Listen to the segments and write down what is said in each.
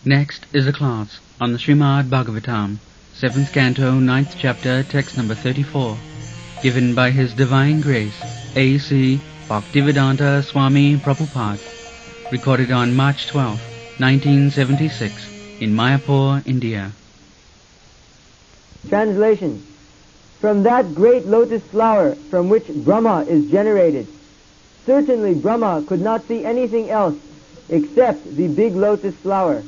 Next is a class on the Srimad Bhagavatam, 7th Canto, 9th Chapter, text number 34, given by His Divine Grace, A.C. Bhaktivedanta Swami Prabhupada, recorded on March 12, 1976, in Mayapur, India. Translation. From that great lotus flower from which Brahma is generated, certainly Brahma could not see anything else except the big lotus flower.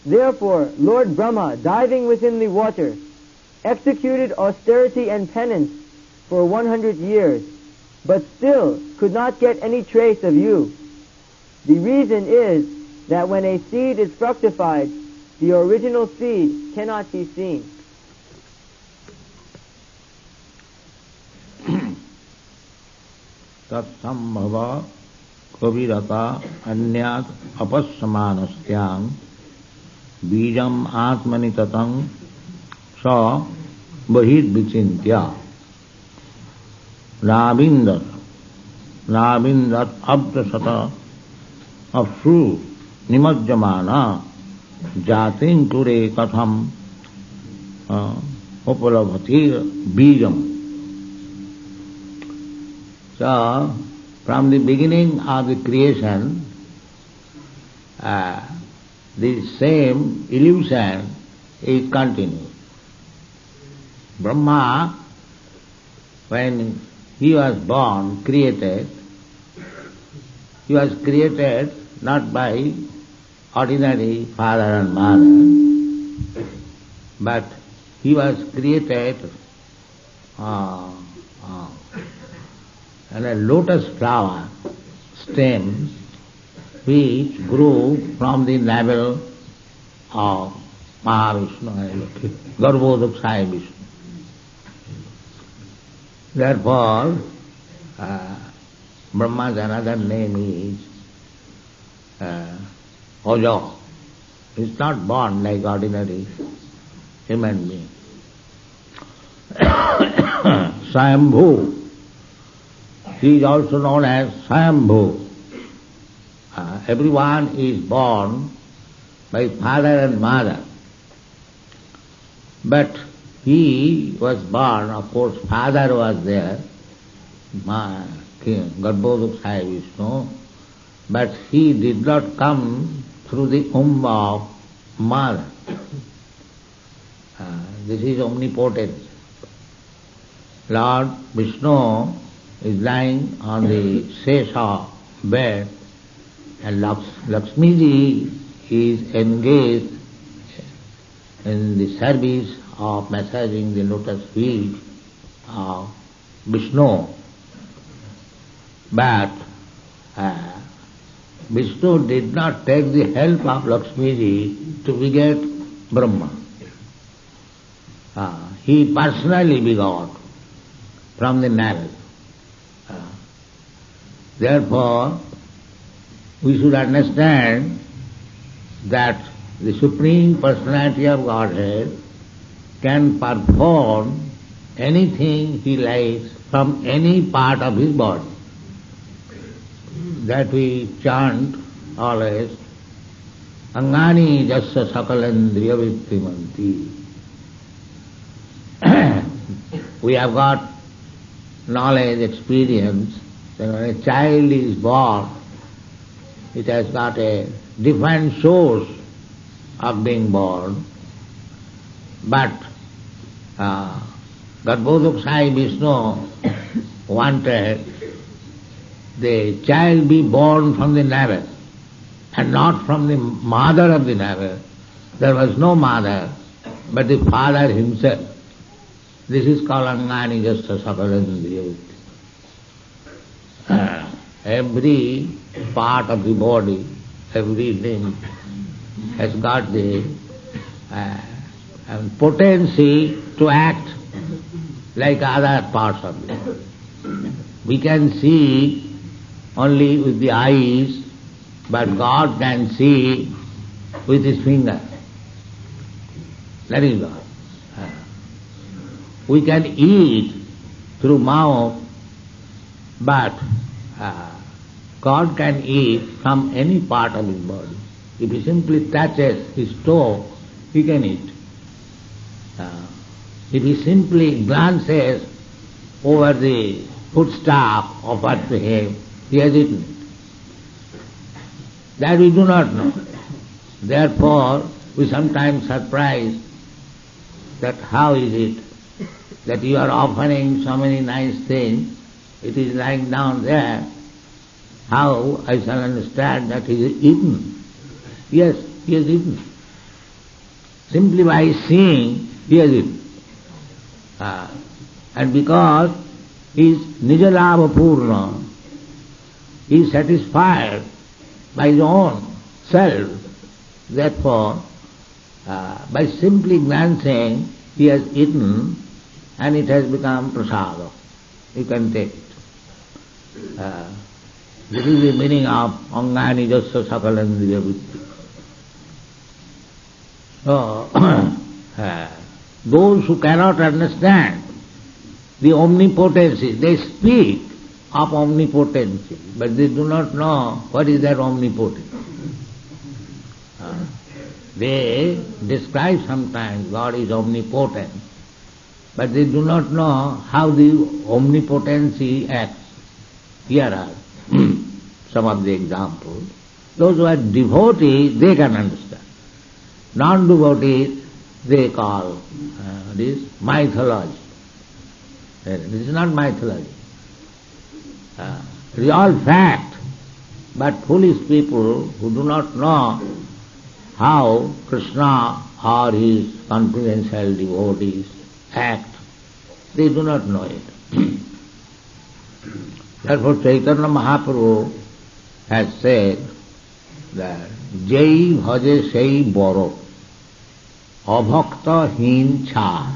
Therefore, Lord Brahma, diving within the water, executed austerity and penance for 100 years, but still could not get any trace of you. The reason is that when a seed is fructified, the original seed cannot be seen. तत्संभव कविरता अन्यात् अपस्यमानस्त्यां बीजम् आत्मनि ततं स बहिर्विचिन्त्य राविन्दत् अब्दशत अप्सु निमज्जमाना जातिं कुरे कथं उपलभति बीजम्. So, from the beginning of the creation, the same illusion is continued. Brahma, when he was born, created, he was created not by ordinary father and mother, but he was created and a lotus flower stem which grew from the navel of Mahavishnu, Garbhodakshaya Vishnu. Therefore, Brahma's another name is Aja. He is not born like ordinary human being. Swayambhu. He is also known as Swayambhu. Everyone is born by father and mother. But he was born, of course, father was there, Garbhodakshaya Vishnu, but he did not come through the womb of mother. This is omnipotence. Lord Vishnu is lying on the Sesha bed, and Lakshmiji is engaged in the service of massaging the lotus feet of Vishnu. But Vishnu did not take the help of Lakshmiji to beget Brahma. He personally begot from the navel. Therefore, we should understand that the Supreme Personality of Godhead can perform anything he likes from any part of his body. That we chant always, Angani jasya sakalendriya vittimanti. We have got knowledge, experience. When a child is born, it has got a different source of being born. But Garbhodakshaya Vishnu wanted the child be born from the navel and not from the mother of the navel. There was no mother, but the father himself. This is called Angani Jasya Sakalendriya. Every part of the body, every limb has got the potency to act like other parts of it. We can see only with the eyes, but God can see with His finger. That is God. We can eat through mouth, but God can eat from any part of his body. If he simply touches his toe, he can eat. If he simply glances over the foodstuff offered to him, he has eaten it. That we do not know. Therefore, we sometimes surprise that how is it that you are offering so many nice things, it is lying down there. How I shall understand that he is eaten? Yes, he has eaten. Simply by seeing, he has eaten. And because he is Nijalabha Purna, he is satisfied by his own self. Therefore, by simply glancing, he has eaten and it has become prasada. You can take it. This is the meaning of Angani Jasya Sakalandriya Vitti. So, those who cannot understand the omnipotency, they speak of omnipotency, but they do not know what is that omnipotence. They describe sometimes God is omnipotent, but they do not know how the omnipotency acts. Here are some of the examples. Those who are devotees, they can understand. Non-devotees, they call this mythology. This is not mythology. It is all fact. But foolish people who do not know how Krishna or his confidential devotees act, they do not know it. Therefore Chaitanya Mahaprabhu has said that Jai bhaje sei boro abhakta hin cha.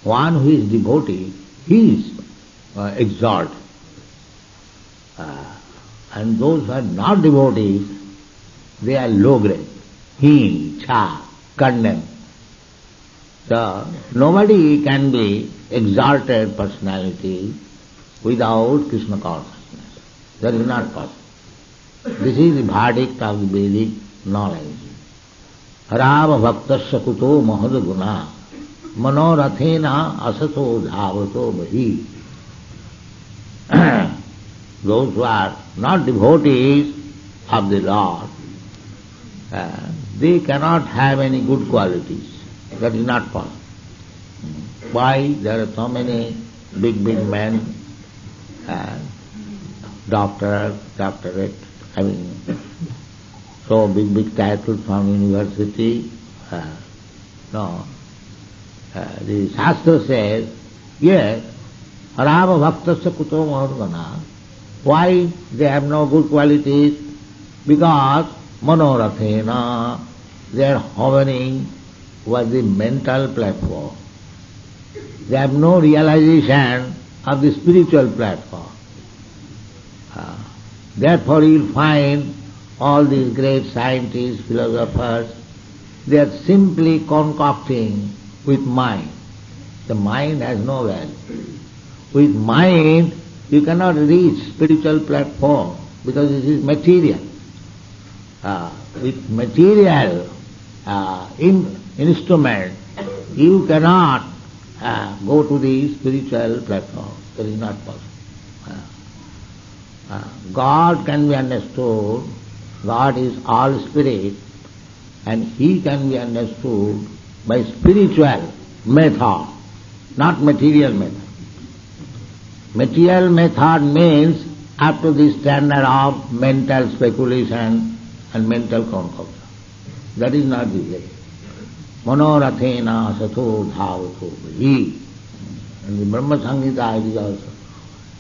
One who is devotee, he is exalted. And those who are not devotees, they are low grade. Hin, cha, condemned. So nobody can be exalted personality without Krishna consciousness. That is not possible. This is the verdict of the Vedic knowledge. Harava bhaktasya kuto mahad guna manorathena asato dhavato bahi. Those who are not devotees of the Lord, they cannot have any good qualities. That is not possible. Why? There are so many big men, doctorate, having so big titles from university. The Shastra says, yes, harava bhaktasya kuto mahadgana. Why they have no good qualities? Because manorathena, they are hovering over the mental platform. They have no realization of the spiritual platform. Therefore you will find all these great scientists, philosophers, they are simply concocting with mind. The mind has no value. With mind you cannot reach spiritual platform because it is material. With material instrument you cannot go to the spiritual platform. That is not possible. God can be understood. God is all spirit, and He can be understood by spiritual method, not material method. Material method means up to the standard of mental speculation and mental concoction. That is not the way. Manorathena asato dhavato bahi. And the Brahma Samhita it is also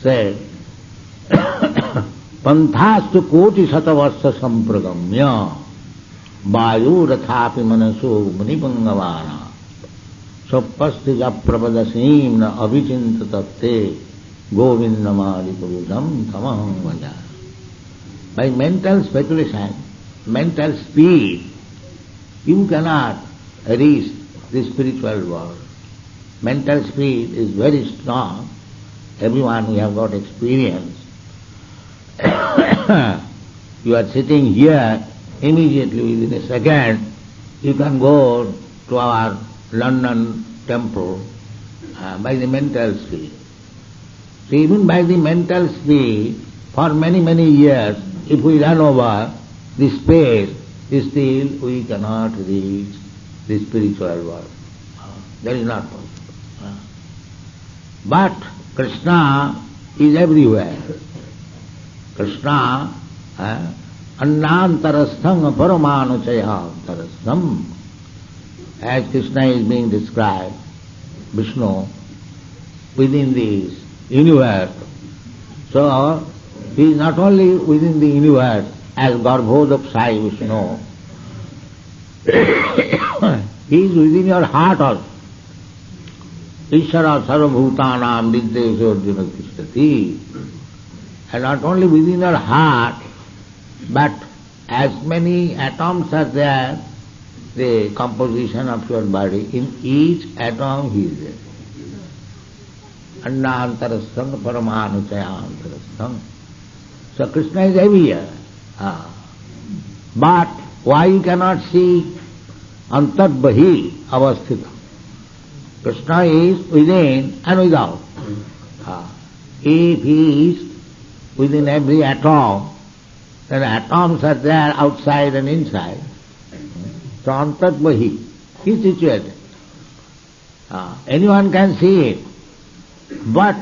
said, Panthastu koti satavassa sampragamya vayu rathapi manaso munipangavana sappastija pravadasim na avichintatate govindamadi purudam tamaham vaja. By mental speculation, mental speed, you cannot reach the spiritual world. Mental speed is very strong. Everyone who have got experience. You are sitting here immediately within a second, you can go to our London temple by the mental speed. So even by the mental speed, for many, many years, if we run over the space, still we cannot reach the spiritual world. That is not possible. But Krishna is everywhere. Krishna, annantarastham paramanuchayantarastham, as Krishna is being described, Vishnu, within this universe. So, he is not only within the universe as Garbhodakshai Vishnu, he is within your heart also. Ishara sarvabhutanam vidyesho arjuna tishtati. And not only within your heart, but as many atoms are there, the composition of your body, in each atom he is there. Annantarastham paramanuchayantarastham. So Krishna is everywhere. But why you cannot see antarbhahi avasthita? Krishna is within and without. If he is within every atom, then atoms are there outside and inside. So antarbhahi is situated. Anyone can see it, but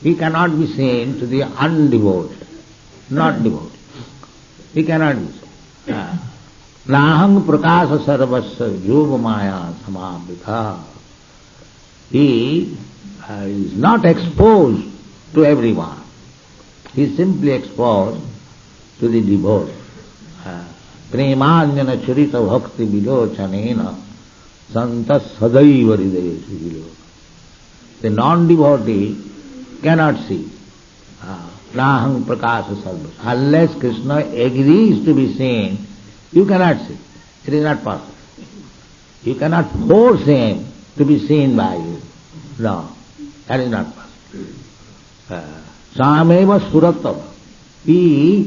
he cannot be seen to the undevoted, not devoted. He cannot be seen. Nahang prakasa sarvasya yoga maya samavrita. He is not exposed to everyone. He is simply exposed to the devoted. Premanyana charita bhakti vilochanena santas sadaiva hridayeshu viloka. The non-devotee cannot see. Nahang prakasa sarvasya. Unless Krishna agrees to be seen, you cannot see. It is not possible. You cannot force him to be seen by you. No, that is not possible. Sameva surattava. He,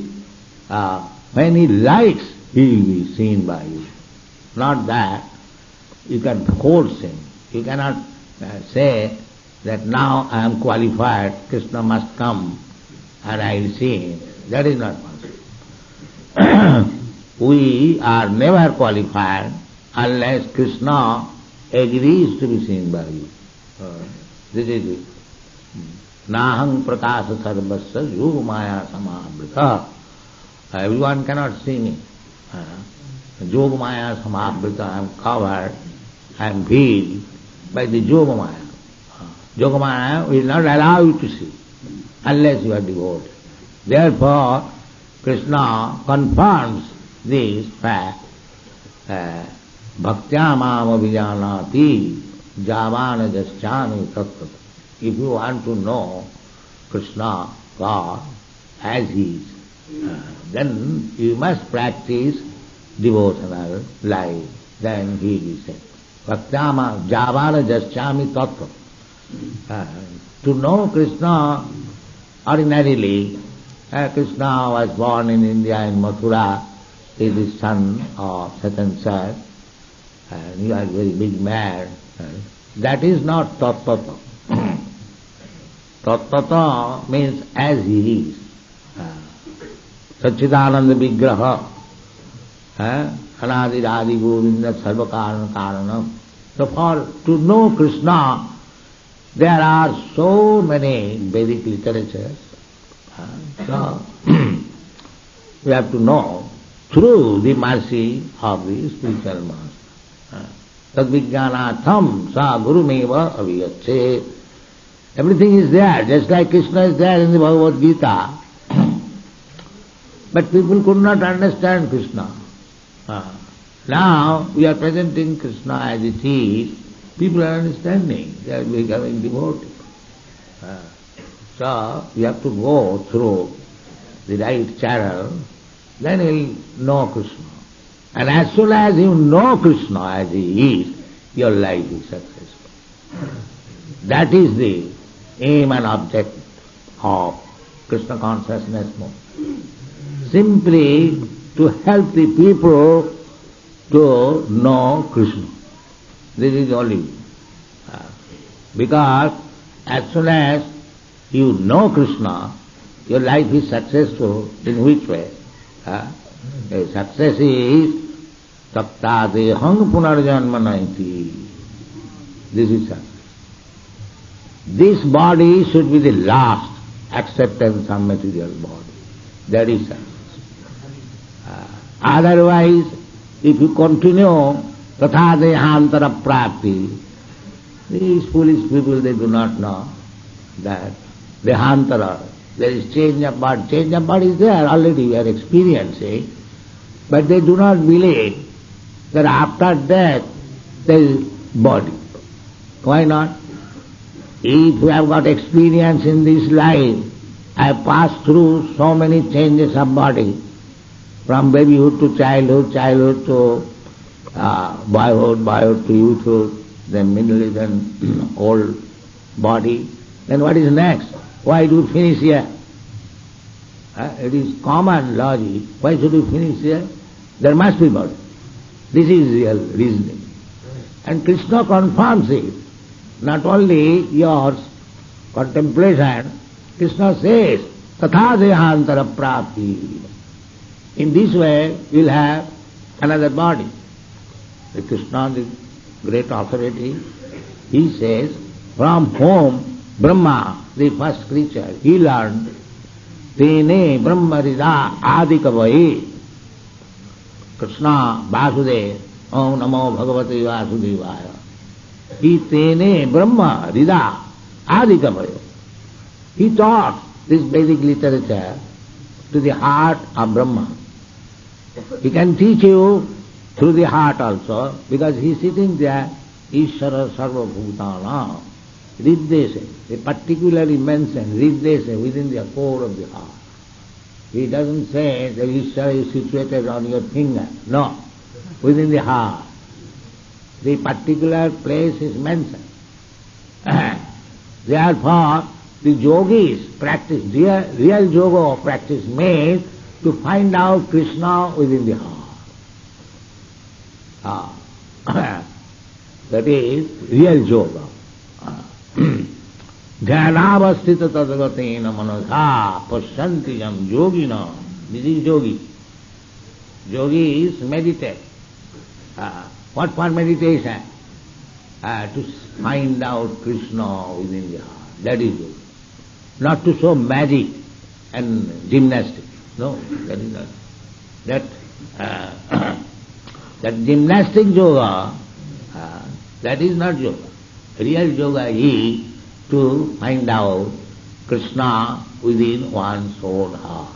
when he likes, he will be seen by you. Not that you can force him. You cannot say that now I am qualified, Krishna must come and I will see him. That is not possible. We are never qualified unless Krishna agrees to be seen by you. This is it. Nahang prakasa sarvasya yoga maya samavrita. Everyone cannot see me. Yoga maya samavrita, I am covered, I am veiled by the yoga maya. Yoga maya will not allow you to see unless you are devoted. Therefore, Krishna confirms this fact. Bhaktya mam abhijanati javana jasyami tattva. If you want to know Krishna, God, as He is, then you must practice devotional life. Then He will say, Bhaktya mam javana jasyami tattva. To know Krishna ordinarily, Krishna was born in India, in Mathura. He is the son of such and such, and he was a very big man. That is not tattva. Tattva means as he is. Satchidananda Vigraha, Anadiradi Govinda Sarvakarana Karanam. So to know Krishna, there are so many Vedic literatures. So we have to know through the mercy of the spiritual master. Tadvijnanatham sa gurumeva aviyache. Everything is there, just like Krishna is there in the Bhagavad Gita. But people could not understand Krishna. Now we are presenting Krishna as it is. People are understanding, they are becoming devoted. So you have to go through the right channel, then you will know Krishna. And as soon as you know Krishna as He is, your life is successful. That is the aim and object of Krishna consciousness movement. Simply to help the people to know Krishna. This is only. Because as soon as you know Krishna, your life is successful. In which way? The success is Taktatehang punarjanmanaiti. This is success. This body should be the last acceptance of material body. That is success. Otherwise, if you continue tatha dehantara prapti, these foolish people, they do not know that dehantara, there is change of body. Change of body is there already, we are experiencing, but they do not believe that after death there is body. Why not? If you have got experience in this life, I have passed through so many changes of body, from babyhood to childhood, childhood to boyhood, boyhood to youthhood, then middle, then old body. Then what is next? Why do you finish here? It is common logic. Why should you finish here? There must be body. This is real reasoning. And Krishna confirms it. Not only yours contemplation, Krishna says, tatha dehantara prapti. In this way, you will have another body. The Krishna, the great authority, he says, from whom Brahma, the first creature, he learned, tene brahma rida adikavai. Krishna Vasudeva, Om Namo Bhagavate Vasudevaya. He tene brahma rida adikavai. He taught this Vedic literature to the heart of Brahma. He can teach you through the heart also, because he is sitting there, Ishvara Sarva Bhutana, Riddhese. They particularly mention Riddhese within the core of the heart. He doesn't say that Ishvara is situated on your finger. No, within the heart. The particular place is mentioned. Therefore, the yogis practice, real yoga practice made to find out Krishna within the heart. That is real yoga. Dhyanavastita tadgatena manasa pasyanti yam yogina. This is yogi. Yogis meditate. What for meditation? To find out Krishna within the heart. That is yoga. Not to show magic and gymnastics. No, that is not. That gymnastic yoga, that is not yoga. Real yoga is to find out Krishna within one's own heart.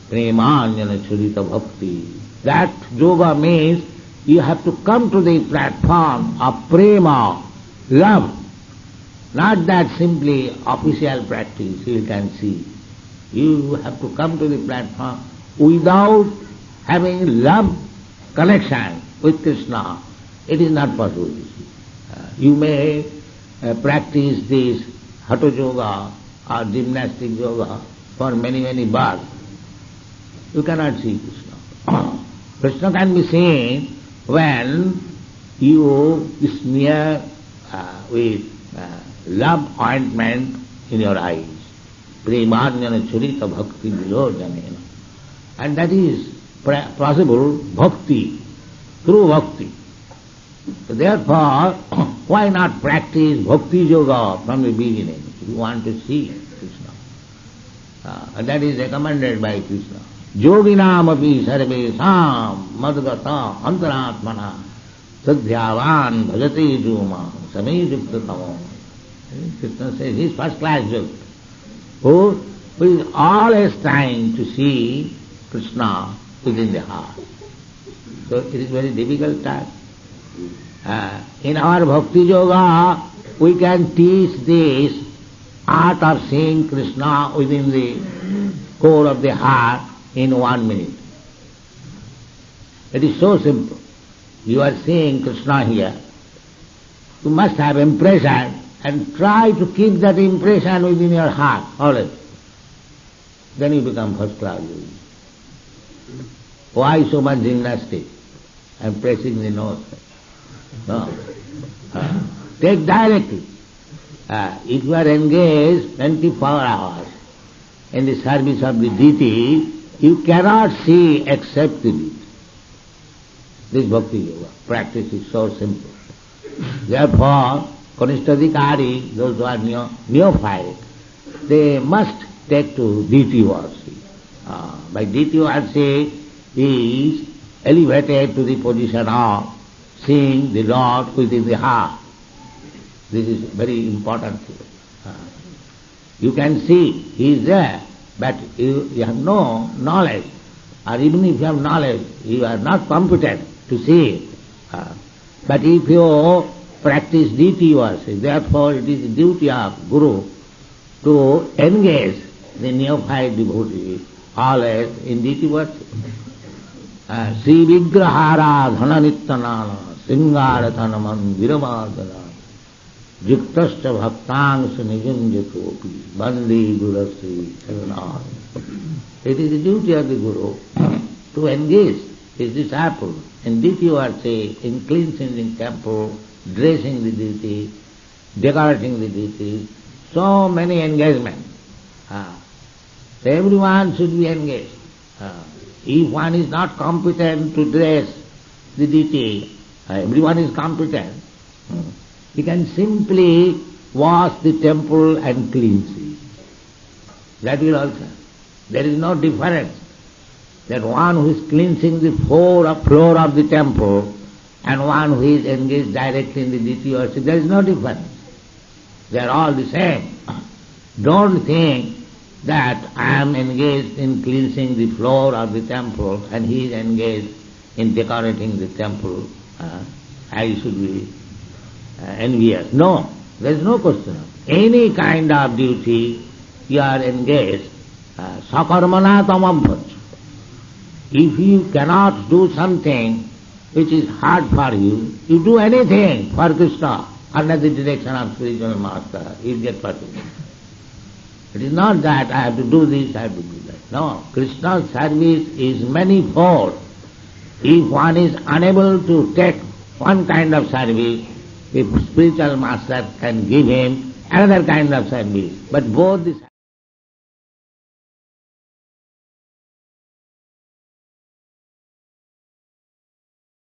Premanjana churita bhakti. That yoga means you have to come to the platform of prema, love. Not that simply official practice you can see. You have to come to the platform without having love connection with Krishna. It is not possible. You may practice this hatha yoga or gymnastic yoga for many, many births. You cannot see Krishna. Krishna can be seen when you smear with love ointment in your eyes. Premanjana churita bhakti vilojanena. And that is possible bhakti, through bhakti. So therefore, why not practice bhakti yoga from the beginning if you want to see Krishna? And that is recommended by Krishna. Yoginam api sarvesam madgata antaratmana sadhyavan bhajate juma samay yuktatamo. Krishna says he is first class yogi, who is always trying to see Krishna within the heart. So it is very difficult task. In our bhakti yoga, we can teach this art of seeing Krishna within the core of the heart in 1 minute. It is so simple. You are seeing Krishna here. You must have impression and try to keep that impression within your heart always. Then you become first class yogi. Why so much gymnastics? I'm pressing the nose. No. Take directly. If you are engaged 24 hours in the service of the deity, you cannot see except the deity. This bhakti yoga practice is so simple. Therefore, Kanishtadikari, those who are neophyte, they must take to deity worship. By deity worship, he is elevated to the position of seeing the Lord within the heart. This is very important thing. You can see he is there, but you have no knowledge, or even if you have knowledge, you are not competent to see it. But if you practice deity worship, therefore it is the duty of Guru to engage the neophyte devotee always in deity worship. Sri Vigrahara Dhana Nityanana Sringaratanaman Viramadana Juktascha Bhaktangsa Nijunjatopi Bandi Gurasri Charanam. It is the duty of the Guru to engage his disciple in deity worship, in cleansing the temple, dressing the deity, decorating the deity, so many engagements. Everyone should be engaged. If one is not competent to dress the deity, everyone is competent. He can simply wash the temple and cleanse it. That will also. There is no difference that one who is cleansing the floor of the temple and one who is engaged directly in the deity worship, there is no difference. They are all the same. Don't think that I am engaged in cleansing the floor of the temple and he is engaged in decorating the temple. I should be envious. No, there is no question. Any kind of duty you are engaged, sakarmana tamabhaj. If you cannot do something which is hard for you, you do anything for Krishna under the direction of spiritual master, you get perfect. It is not that I have to do this, I have to do that. No, Krishna's service is manifold. If one is unable to take one kind of service, the spiritual master can give him another kind of service. But both the